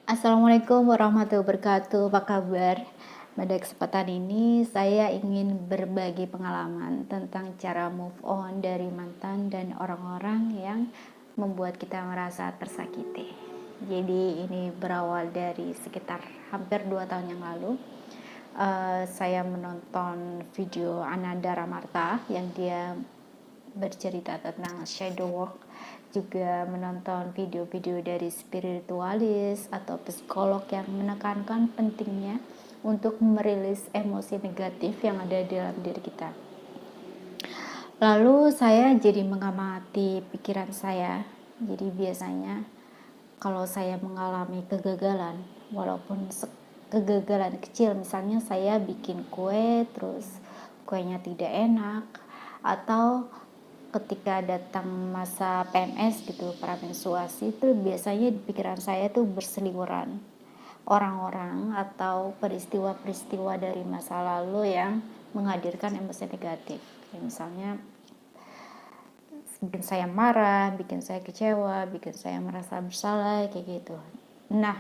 Assalamualaikum warahmatullahi wabarakatuh. Apa kabar? Pada kesempatan ini saya ingin berbagi pengalaman tentang cara move on dari mantan dan orang-orang yang membuat kita merasa tersakiti. Jadi ini berawal dari sekitar hampir 2 tahun yang lalu. Saya menonton video Ananda Ramarta yang dia bercerita tentang shadow work, juga menonton video-video dari spiritualis atau psikolog yang menekankan pentingnya untuk merilis emosi negatif yang ada dalam diri kita. Lalu saya jadi mengamati pikiran saya. Jadi biasanya kalau saya mengalami kegagalan, walaupun kegagalan kecil, misalnya saya bikin kue terus kuenya tidak enak, atau ketika datang masa PMS gitu, para menstruasi, itu biasanya di pikiran saya tuh berseliweran orang-orang atau peristiwa-peristiwa dari masa lalu yang menghadirkan emosi negatif. Misalnya bikin saya marah, bikin saya kecewa, bikin saya merasa bersalah, kayak gitu. Nah,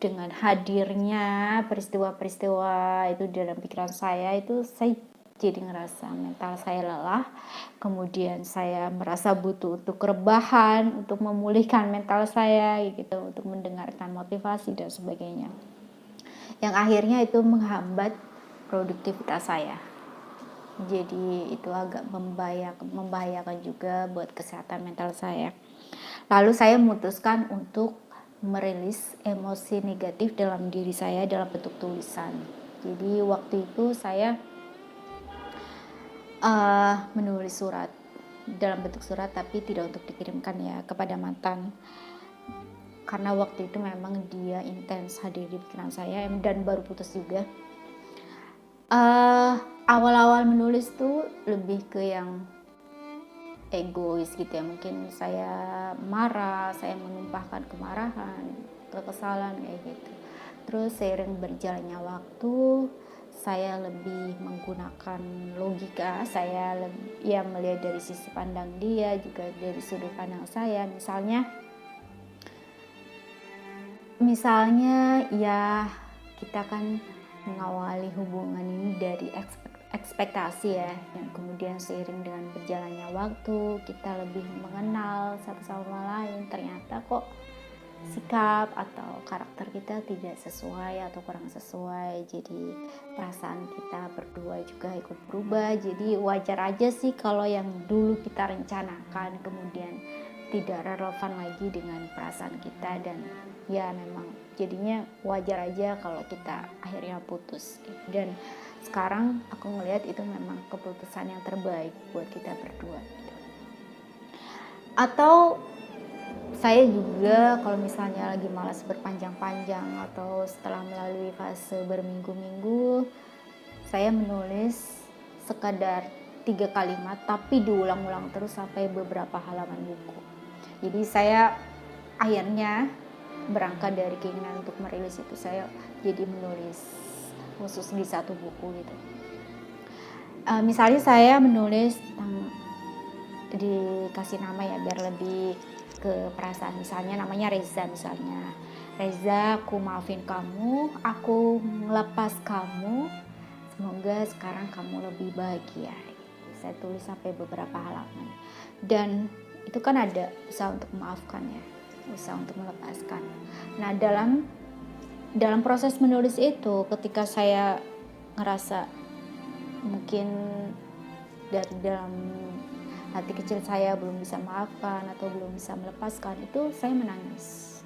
dengan hadirnya peristiwa-peristiwa itu dalam pikiran saya, itu saya jadi ngerasa mental saya lelah, kemudian saya merasa butuh untuk rebahan, untuk memulihkan mental saya gitu, untuk mendengarkan motivasi dan sebagainya, yang akhirnya itu menghambat produktivitas saya. Jadi itu agak membahayakan juga buat kesehatan mental saya. Lalu saya memutuskan untuk merilis emosi negatif dalam diri saya dalam bentuk tulisan. Jadi waktu itu saya menulis surat dalam bentuk surat, tapi tidak untuk dikirimkan ya kepada mantan, karena waktu itu memang dia intens hadir di pikiran saya dan baru putus juga. Awal-awal menulis tuh lebih ke yang egois gitu ya, mungkin saya marah, saya menumpahkan kemarahan, kekesalan kayak gitu. Terus seiring berjalannya waktu, saya lebih menggunakan logika, saya melihat dari sisi pandang dia, juga dari sudut pandang saya. Misalnya ya, kita kan mengawali hubungan ini dari ekspektasi ya, yang kemudian seiring dengan berjalannya waktu kita lebih mengenal satu sama lain, ternyata kok sikap atau karakter kita tidak sesuai atau kurang sesuai, jadi perasaan kita berdua juga ikut berubah. Jadi wajar aja sih kalau yang dulu kita rencanakan kemudian tidak relevan lagi dengan perasaan kita, dan ya memang jadinya wajar aja kalau kita akhirnya putus. Dan sekarang aku ngelihat itu memang keputusan yang terbaik buat kita berdua gitu. Atau saya juga kalau misalnya lagi malas berpanjang-panjang atau setelah melalui fase berminggu-minggu, saya menulis sekadar 3 kalimat tapi diulang-ulang terus sampai beberapa halaman buku. Jadi saya akhirnya berangkat dari keinginan untuk merilis itu, saya jadi menulis khusus di satu buku gitu. Misalnya saya menulis tentang, dikasih nama ya biar lebih ke perasaan, misalnya namanya Reza, misalnya Reza, aku maafin kamu, aku melepas kamu, semoga sekarang kamu lebih bahagia. Saya tulis sampai beberapa halaman, dan itu kan ada usaha untuk memaafkan ya, usaha untuk melepaskan. Nah, dalam proses menulis itu, ketika saya ngerasa mungkin dari dalam hati kecil saya belum bisa maafkan atau belum bisa melepaskan, itu saya menangis,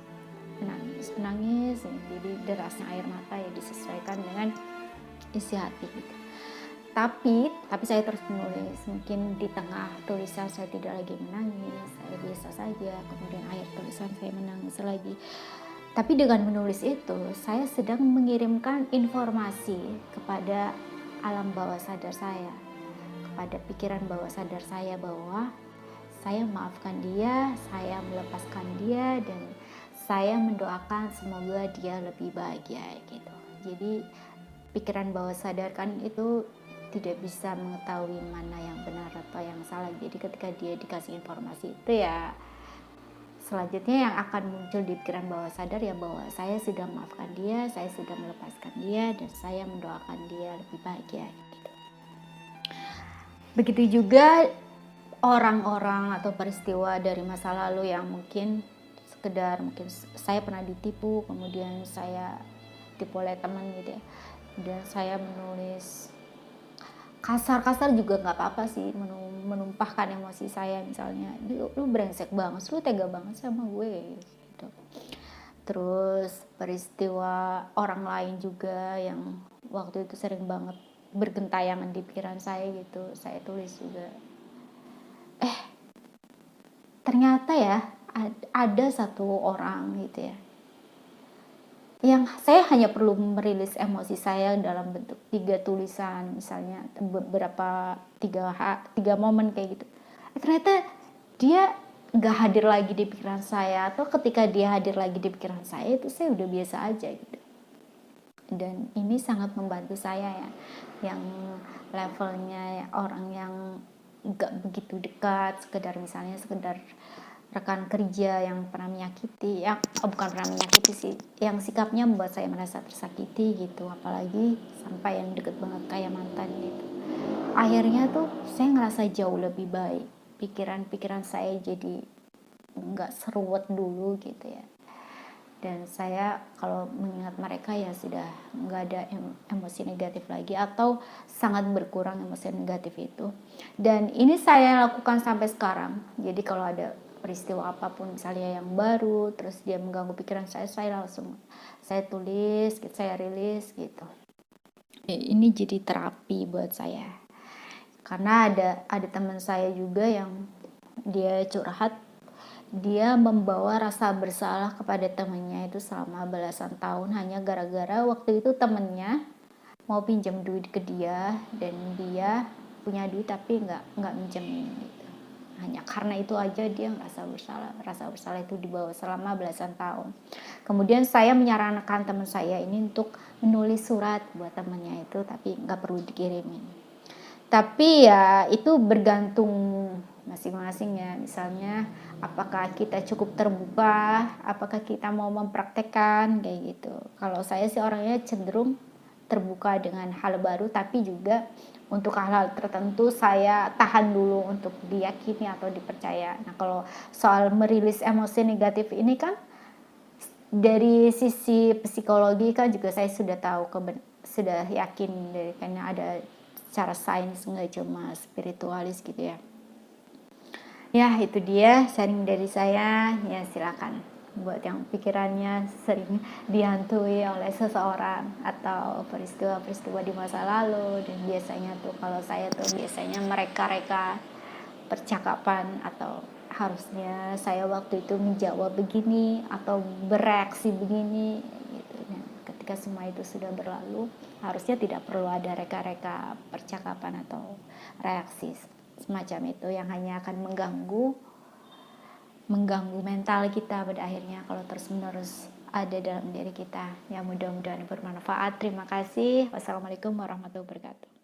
jadi derasnya air mata ya disesuaikan dengan isi hati gitu. Tapi saya terus menulis. Mungkin di tengah tulisan saya tidak lagi menangis, saya biasa saja, kemudian akhir tulisan saya menangis lagi. Tapi dengan menulis itu, saya sedang mengirimkan informasi kepada alam bawah sadar saya, kepada pikiran bawah sadar saya, bahwa saya memaafkan dia, saya melepaskan dia, dan saya mendoakan semoga dia lebih bahagia gitu. Jadi pikiran bawah sadar kan itu tidak bisa mengetahui mana yang benar atau yang salah. Jadi ketika dia dikasih informasi itu ya selanjutnya yang akan muncul di pikiran bawah sadar ya bahwa saya sudah memaafkan dia, saya sudah melepaskan dia, dan saya mendoakan dia lebih bahagia gitu. Begitu juga orang-orang atau peristiwa dari masa lalu yang mungkin sekedar mungkin saya pernah ditipu, kemudian saya tipu oleh teman gitu ya, dan saya menulis kasar-kasar juga nggak apa-apa sih, menumpahkan emosi saya, misalnya lu brengsek banget, lu tega banget sama gue gitu. Terus peristiwa orang lain juga yang waktu itu sering banget bergentayangan di pikiran saya gitu, saya tulis juga. Ternyata ya ada satu orang gitu ya, yang saya hanya perlu merilis emosi saya dalam bentuk 3 tulisan, misalnya beberapa 3 momen kayak gitu. Ternyata dia nggak hadir lagi di pikiran saya, atau ketika dia hadir lagi di pikiran saya itu saya udah biasa aja gitu. Dan ini sangat membantu saya ya, yang levelnya orang yang nggak begitu dekat, sekedar rekan kerja yang pernah menyakiti, ya bukan pernah menyakiti sih, yang sikapnya membuat saya merasa tersakiti gitu, apalagi sampai yang deket banget kayak mantan gitu. Akhirnya tuh saya ngerasa jauh lebih baik, pikiran-pikiran saya jadi nggak seruwet dulu gitu ya. Dan saya kalau mengingat mereka ya sudah nggak ada emosi negatif lagi, atau sangat berkurang emosi negatif itu. Dan ini saya lakukan sampai sekarang. Jadi kalau ada peristiwa apapun misalnya yang baru terus dia mengganggu pikiran saya langsung saya tulis, saya rilis gitu. Ini jadi terapi buat saya, karena ada teman saya juga yang dia curhat, dia membawa rasa bersalah kepada temannya itu selama belasan tahun hanya gara-gara waktu itu temennya mau pinjam duit ke dia dan dia punya duit tapi nggak minjemin gitu. Hanya karena itu aja dia ngerasa bersalah. Rasa bersalah itu dibawa selama belasan tahun. Kemudian saya menyarankan teman saya ini untuk menulis surat buat temannya itu, tapi nggak perlu dikirimin. Tapi ya itu bergantung masing-masing ya. Misalnya apakah kita cukup terbuka, apakah kita mau mempraktekkan kayak gitu. Kalau saya sih orangnya cenderung terbuka dengan hal baru, tapi juga untuk hal-hal tertentu saya tahan dulu untuk diyakini atau dipercaya. Nah, kalau soal merilis emosi negatif ini kan dari sisi psikologi kan juga saya sudah tahu, sudah yakin dari karena ada secara sains, nggak cuma spiritualis gitu ya. Ya itu dia sharing dari saya, ya silakan buat yang pikirannya sering dihantui oleh seseorang atau peristiwa-peristiwa di masa lalu. Dan biasanya tuh kalau saya tuh biasanya mereka-reka percakapan, atau harusnya saya waktu itu menjawab begini atau bereaksi begini gitu. Nah, ketika semua itu sudah berlalu, harusnya tidak perlu ada reka-reka percakapan atau reaksi semacam itu yang hanya akan mengganggu mental kita pada akhirnya kalau terus-menerus ada dalam diri kita. Ya mudah-mudahan bermanfaat. Terima kasih. Wassalamualaikum warahmatullahi wabarakatuh.